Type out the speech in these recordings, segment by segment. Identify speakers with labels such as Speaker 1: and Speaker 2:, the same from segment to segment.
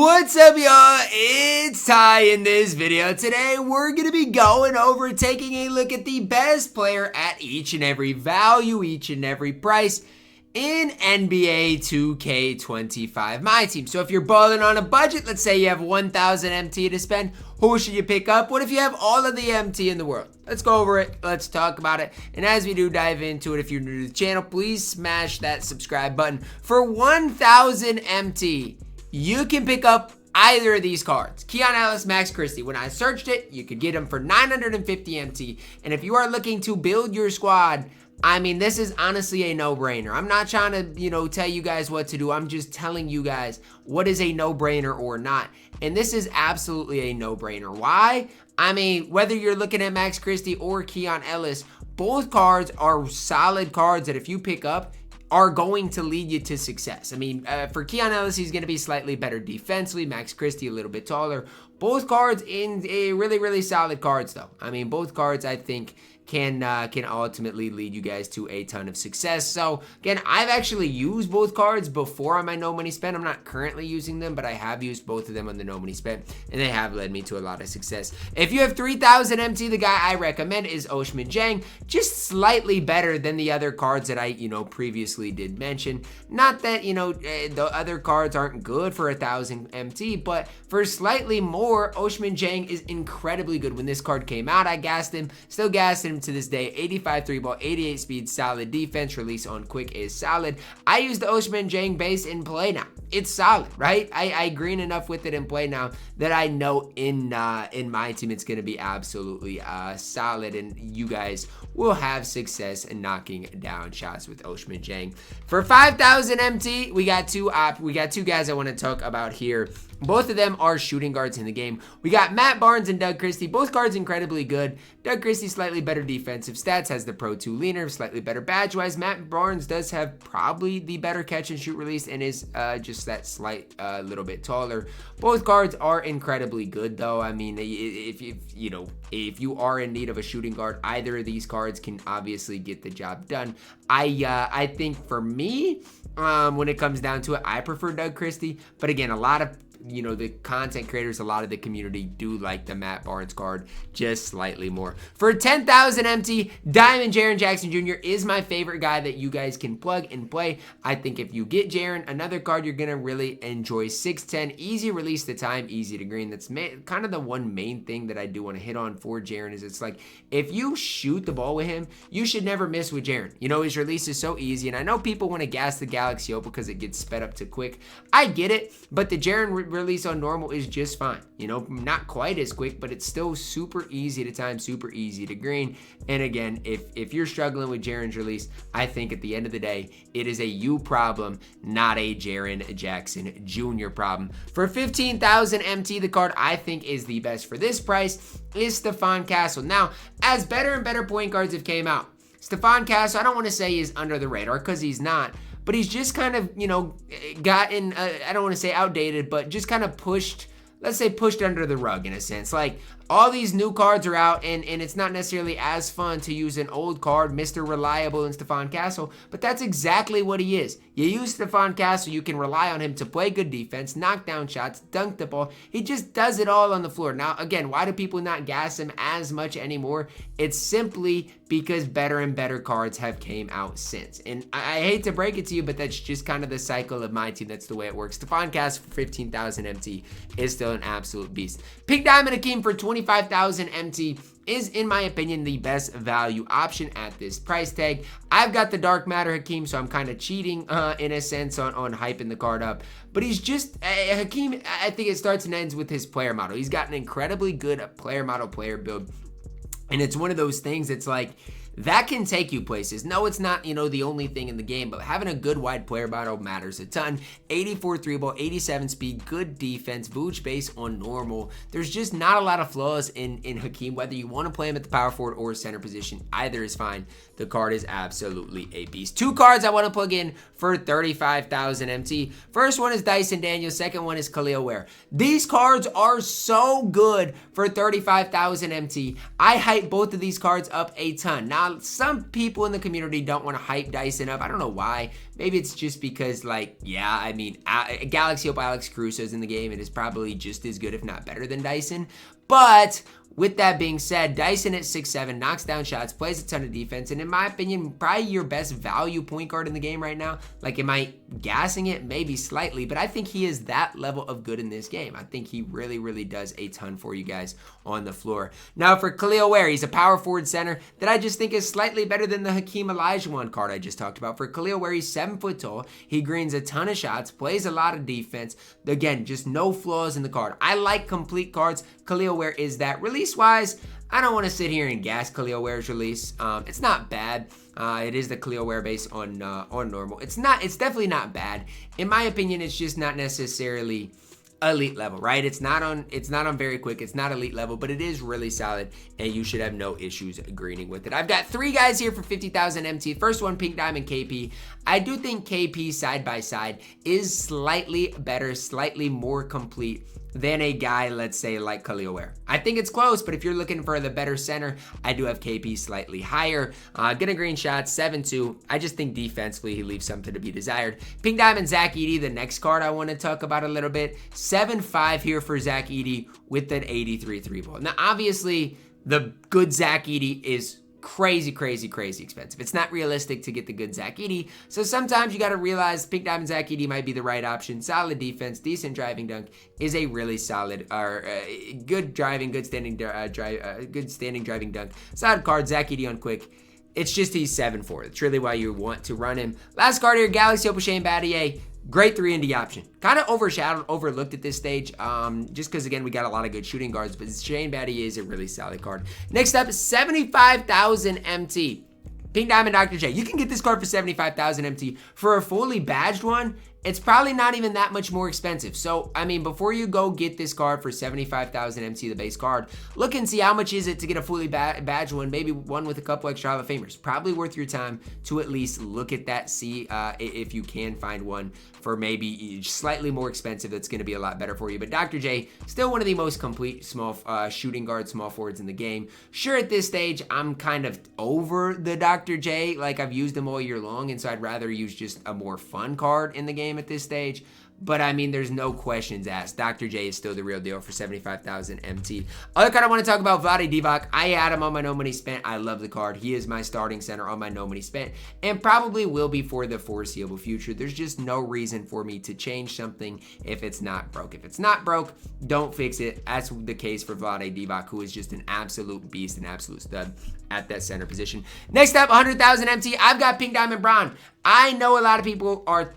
Speaker 1: What's up, y'all? It's Ty in this video. Today, we're going to be going over taking a look at the best player at each and every value, each and every price in NBA 2K25 MyTEAM. So if you're balling on a budget, let's say you have 1,000 MT to spend, who should you pick up? What if you have all of the MT in the world? Let's go over it. Let's talk about it. And as we do dive into it, if you're new to the channel, please smash that subscribe button. For 1,000 MT, you can pick up either of these cards. Keon Ellis, Max Christie. When I searched it, you could get them for 950 MT. And if you are looking to build your squad, I mean, this is honestly a no-brainer. I'm not trying to, tell you guys what to do. I'm just telling you guys what is a no-brainer or not. And this is absolutely a no-brainer. Why? I mean, whether you're looking at Max Christie or Keon Ellis, both cards are solid cards that if you pick up, are going to lead you to success. I mean, for Keon Ellis, he's going to be slightly better defensively. Max Christie, a little bit taller. Both cards in a really, really solid cards, though. I mean, both cards, I think, can ultimately lead you guys to a ton of success. So again, I've actually used both cards before on my no money spent. I'm not currently using them, but I have used both of them on the no money spent, and they have led me to a lot of success. If you have 3,000 MT, the guy I recommend is Ousmane Dieng, just slightly better than the other cards that I previously did mention. Not that the other cards aren't good for 1,000 MT, but for slightly more, Ousmane Dieng is incredibly good. When this card came out, I gassed him, still gassed him to this day. 85 3 ball, 88 speed, solid defense, release on quick is solid. I use the Ousmane Dieng base in play now. It's solid, right? I green enough with it in play now that I know in my team it's going to be absolutely solid, and you guys will have success in knocking down shots with Ousmane Dieng. For 5,000 MT, we got two guys I want to talk about here. Both of them are shooting guards in the game. We got Matt Barnes and Doug Christie. Both cards incredibly good. Doug Christie slightly better defensive stats, has the Pro 2 leaner, slightly better badge-wise. Matt Barnes does have probably the better catch and shoot release and is just that slight little bit taller. Both cards are incredibly good, though. I mean, if you are in need of a shooting guard, either of these cards can obviously get the job done. I think for me, when it comes down to it, I prefer Doug Christie. But again, a lot of the content creators, a lot of the community do like the Matt Barnes card just slightly more. For 10,000 MT, Diamond Jaren Jackson Jr. is my favorite guy that you guys can plug and play. I think if you get Jaren, another card you're going to really enjoy. 6'10", easy release to time, easy to green. That's kind of the one main thing that I do want to hit on for Jaren is it's like, if you shoot the ball with him, you should never miss with Jaren. His release is so easy, and I know people want to gas the Galaxy up because it gets sped up to quick. I get it, but the Jaren release on normal is just fine. Not quite as quick, but it's still super easy to time, super easy to green. And again, if you're struggling with Jaren's release, I think at the end of the day, it is a you problem, not a Jaren Jackson Jr. problem. For 15,000 MT, the card I think is the best for this price is Stephon Castle. Now, as better and better point guards have came out, Stephon Castle, I don't want to say he's under the radar because he's not, but he's just kind of, gotten, I don't want to say outdated, but just kind of pushed, let's say pushed under the rug in a sense. Like, all these new cards are out, and it's not necessarily as fun to use an old card, Mr. Reliable in Stephon Castle, but that's exactly what he is. You use Stephon Castle, you can rely on him to play good defense, knock down shots, dunk the ball. He just does it all on the floor. Now, again, why do people not gas him as much anymore? It's simply because better and better cards have came out since. And I hate to break it to you, but that's just kind of the cycle of my team. That's the way it works. Stephon Castle for 15,000 MT is still an absolute beast. Pink Diamond Hakeem for 25,000 MT is, in my opinion, the best value option at this price tag. I've got the Dark Matter Hakeem, so I'm kind of cheating in a sense on hyping the card up. But he's just, Hakeem, I think it starts and ends with his player model. He's got an incredibly good player model, player build. And it's one of those things that's like, that can take you places. No, it's not, the only thing in the game, but having a good wide player model matters a ton. 84 3 ball, 87 speed, good defense, Vooch base on normal. There's just not a lot of flaws in Hakeem, whether you want to play him at the power forward or center position. Either is fine. The card is absolutely a beast. Two cards I want to plug in for 35,000 MT. First one is Dyson Daniels. Second one is Khalil Ware. These cards are so good for 35,000 MT. I hype both of these cards up a ton. Now, some people in the community don't want to hype Dyson up. I don't know why. Maybe it's just because, like, yeah, I mean, Galaxy Opal Alex Caruso's in the game. It is probably just as good, if not better, than Dyson. But with that being said, Dyson at 6'7", knocks down shots, plays a ton of defense, and in my opinion, probably your best value point guard in the game right now. Like, am I gassing it? Maybe slightly, but I think he is that level of good in this game. I think he really, really does a ton for you guys on the floor. Now, for Khalil Ware, he's a power forward center that I just think is slightly better than the Hakeem Olajuwon card I just talked about. For Khalil Ware, he's 7 foot tall. He greens a ton of shots, plays a lot of defense. Again, just no flaws in the card. I like complete cards. Khalil Ware is that. Release-wise, I don't want to sit here and gas Khalil Ware's release. It's not bad. It is the Khalil Ware base on normal. It's definitely not bad. In my opinion, it's just not necessarily elite level, right? It's not on very quick. It's not elite level, but it is really solid, and you should have no issues greening with it. I've got 3 guys here for 50,000 MT. First one, Pink Diamond KP. I do think KP side by side is slightly better, slightly more complete than a guy, let's say, like Khalil Ware. I think it's close, but if you're looking for the better center, I do have KP slightly higher. Gonna green shots, 7'2". I just think defensively he leaves something to be desired. Pink Diamond Zach Edey, the next card I want to talk about a little bit. 7'5" here for Zach Edey with an 83 3-ball. Now, obviously, the good Zach Edey is crazy expensive. It's not realistic to get the good Zach Edey. So sometimes you got to realize Pink Diamond Zach Edey might be the right option. Solid defense, decent driving dunk is a really solid, good driving, good standing driving dunk. Solid card, Zach Edey on quick. It's just he's 7'4". It's really why you want to run him. Last card here, Galaxy Opal Shane Battier. Great 3-and-D option. Kind of overshadowed, overlooked at this stage, just because, again, we got a lot of good shooting guards, but Shane Battier is a really solid card. Next up, 75,000 MT. Pink Diamond Dr. J. You can get this card for 75,000 MT. For a fully badged one, it's probably not even that much more expensive. So, I mean, before you go get this card for 75,000 MT, the base card, look and see how much is it to get a fully badged one, maybe one with a couple extra Hall of Famers. Probably worth your time to at least look at that, see if you can find one for maybe slightly more expensive that's going to be a lot better for you. But Dr. J, still one of the most complete small shooting guards, small forwards in the game. Sure, at this stage, I'm kind of over the Dr. J. Like, I've used them all year long, and so I'd rather use just a more fun card in the game at this stage. But I mean, there's no questions asked. Dr. J is still the real deal for 75,000 MT. Other card I want to talk about, Vlade Divac. I had him on my no money spent. I love the card. He is my starting center on my no money spent, and probably will be for the foreseeable future. There's just no reason for me to change something if it's not broke. If it's not broke, don't fix it. That's the case for Vlade Divac, who is just an absolute beast, an absolute stud at that center position. Next up, 100,000 MT. I've got Pink Diamond Braun. I know a lot of people are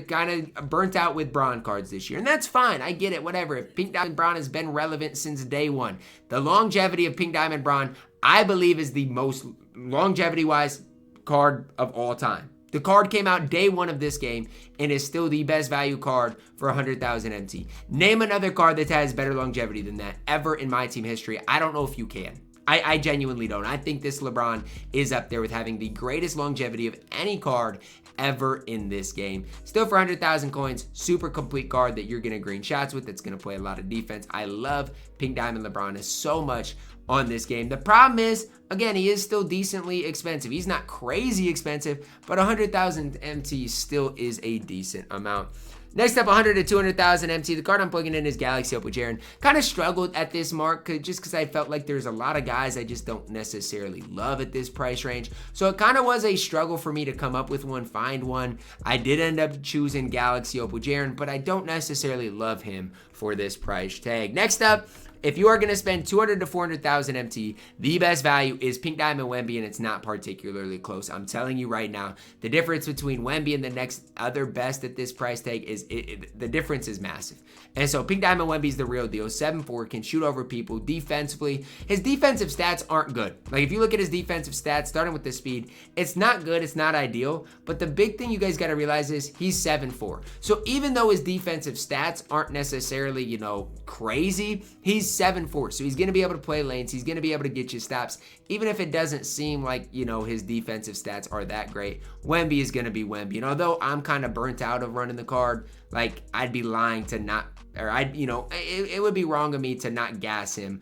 Speaker 1: kind of burnt out with Braun cards this year, and that's fine. I get it, whatever. If Pink Diamond Braun has been relevant since day one. The longevity of Pink Diamond Braun, I believe, is the most longevity-wise card of all time. The card came out day one of this game and is still the best value card for 100,000 MT. Name another card that has better longevity than that ever in my team history. I don't know if you can. I genuinely don't. I think this LeBron is up there with having the greatest longevity of any card ever in this game. Still for 100,000 coins, super complete card that you're going to green shots with. That's going to play a lot of defense. I love Pink Diamond LeBron so much on this game. The problem is, again, he is still decently expensive. He's not crazy expensive, but 100,000 MT still is a decent amount. Next up, 100 to 200,000 MT. The card I'm plugging in is Galaxy Opal Jaren. Kind of struggled at this mark just because I felt like there's a lot of guys I just don't necessarily love at this price range. So it kind of was a struggle for me to come up with one, find one. I did end up choosing Galaxy Opal Jaren, but I don't necessarily love him for this price tag. Next up, if you are going to spend 200 to 400,000 MT, the best value is Pink Diamond Wemby, and it's not particularly close. I'm telling you right now, the difference between Wemby and the next other best at this price tag is the difference is massive. And so Pink Diamond Wemby is the real deal. 7'4", can shoot over people defensively. His defensive stats aren't good. Like, if you look at his defensive stats, starting with the speed, it's not good. It's not ideal. But the big thing you guys got to realize is he's 7'4". So even though his defensive stats aren't necessarily, you know, crazy, he's 7'4", so he's going to be able to play lanes. He's going to be able to get you stops, even if it doesn't seem like, you know, his defensive stats are that great. Wemby is going to be Wemby, and although I'm kind of burnt out of running the card, like, I'd be lying to not, or I'd, you know, it would be wrong of me to not gas him,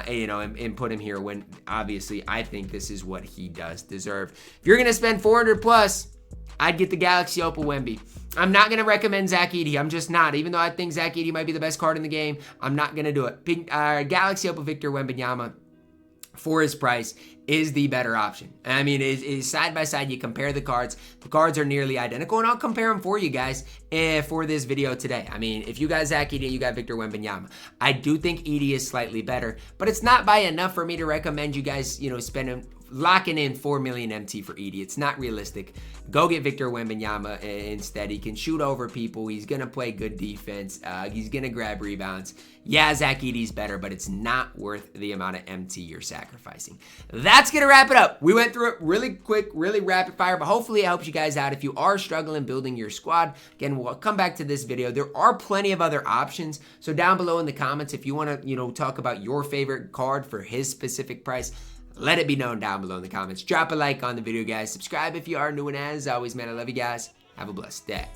Speaker 1: you know, and put him here when obviously I think this is what he does deserve. If you're going to spend 400 plus, I'd get the Galaxy Opal Wemby. I'm not going to recommend Zach Edey. I'm just not. Even though I think Zach Edey might be the best card in the game, I'm not going to do it. Galaxy Opal Victor Wembanyama, for his price, is the better option. I mean, is side by side, you compare the cards are nearly identical, and I'll compare them for you guys for this video today. I mean, if you got Zach Edey, you got Victor Wembanyama. I do think Edey is slightly better, but it's not by enough for me to recommend you guys, locking in 4 million MT for Edey. It's not realistic. Go get Victor Wembanyama instead. He can shoot over people. He's going to play good defense. He's going to grab rebounds. Yeah, Zach Edey's better, but it's not worth the amount of MT you're sacrificing. That's going to wrap it up. We went through it really quick, really rapid fire, but hopefully it helps you guys out. If you are struggling building your squad, again, we'll come back to this video. There are plenty of other options. So down below in the comments, if you want to, talk about your favorite card for his specific price, let it be known down below in the comments. Drop a like on the video, guys. Subscribe if you are new, and as always, man, I love you guys. Have a blessed day.